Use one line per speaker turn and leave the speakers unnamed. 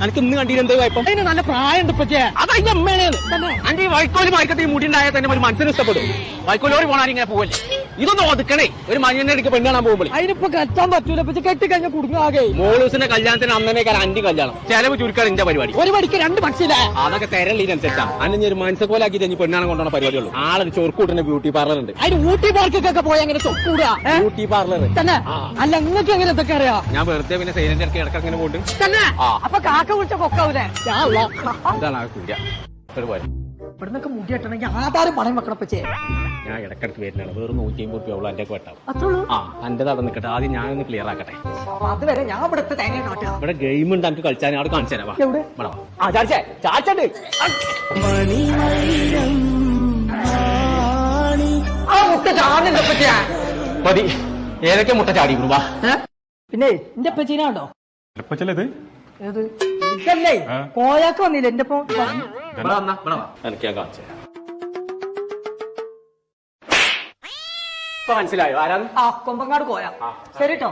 എനിക്ക് ഇന്ന് കണ്ടീന് എന്താ കുഴപ്പം?
അതിന് നല്ല പ്രായമുണ്ട് ഇപ്പച്ചേ.
അത് അതിന്റെ അമ്മയാണ്. അന്റെ ഈ വൈക്കോല് മാർക്കറ്റ് ഈ മുടി ഉണ്ടായാൽ തന്നെ ഒരു മനസ്സിന് ഇഷ്ടപ്പെടും. വൈക്കോലോട് പോണാരി ഇങ്ങനെ പോവല്ലേ? ഇതൊന്നും ഒതുക്കണേ. ഒരു മനുഷ്യനെ എടുക്ക് പെണ്ണ് കാണാൻ പോകുമ്പോൾ
അതിനിപ്പോ കെട്ടാൻ പറ്റൂല. ഇപ്പച്ചി കെട്ടി കഴിഞ്ഞാൽ കുടുങ്ങാകെ.
മോളൂസിന്റെ കല്യാണത്തിന് അന്നേക്കാൾ അഞ്ച് കല്യാണം. ചെലവ് ചുരുക്കാണ് എന്റെ പരിപാടി.
ഒരു മണിക്ക് 2 പക്ഷിയില്ല.
അതൊക്കെ തെരളിനനുസരിച്ചാണ്. അന്നെ ഒരു മനസ്സോലാക്കി ഇനി പെണ്ണാണ് കൊണ്ടുപോണ പരിപാടിയുള്ളൂ. ആളൊരു ചൊറുക്കൂട്ടുന്ന ബ്യൂട്ടി പാർലർ ഉണ്ട്.
അതിന് ഊട്ടി പാർക്കൊക്കെ പോയി അങ്ങനെ ചൊക്കൂടാ.
ബ്യൂട്ടി പാർലർ
തന്നെ. അല്ല നിങ്ങൾക്ക് എങ്ങനെ ഇതൊക്കെ അറിയാം?
ഞാൻ വെറുതെ പിന്നെ സൈലന്റ് ഇടയ്ക്ക് ഇടയ്ക്ക് അങ്ങനെ പോയിട്ട്
തന്നെ. അപ്പൊ കാക്ക വിളിച്ച കൊക്കാവൂലേ?
ഇതാണ് ആ കൂര. പോലെ
ഇവിടുന്നൊക്കെ മുടി കെട്ടണമെങ്കിൽ ആധാരം പണയം വെക്കണം പച്ചേ.
ഞാൻ ഇടക്കിടക്ക് വരുന്നതാണ്. വെറും 150 രൂപ എന്റെ വെട്ടാവും.
അത്രയുള്ളൂ.
എന്റെ അവിടെ നിൽക്കട്ടെ. ആദ്യം ഞാനൊന്ന് ക്ലിയർ ആക്കട്ടെ.
അതുവരെ ഞാൻ ഇവിടുത്തെ തേങ്ങ കാട്ടാ.
ഇവിടെ ഗെയിം ഉണ്ട് എനിക്ക് കളിച്ചാൽ അവിടെ കാണിച്ചു തരാം.
എവിടെ?
ചാച്ചണ്ട്
ആ മുട്ട ചാടുന്നുണ്ട് പറ്റിയ
മതി. ഏതൊക്കെ മുട്ട ചാടി കുറുവാ.
പിന്നെ എന്റെ പച്ചീനാണ്ടോ?
എപ്പച്ചല്ലത്
ഏത് ഇതല്ലേ കോയാക്ക് വന്നില്ല എന്റെ ഇപ്പൊ.
എനിക്ക് ഞാൻ കാണിച്ചു തരാം. ഇപ്പൊ മനസ്സിലായോ ആരാണ്?
ആ കൊമ്പങ്ങാട് കോയ. ശരി കേട്ടോ.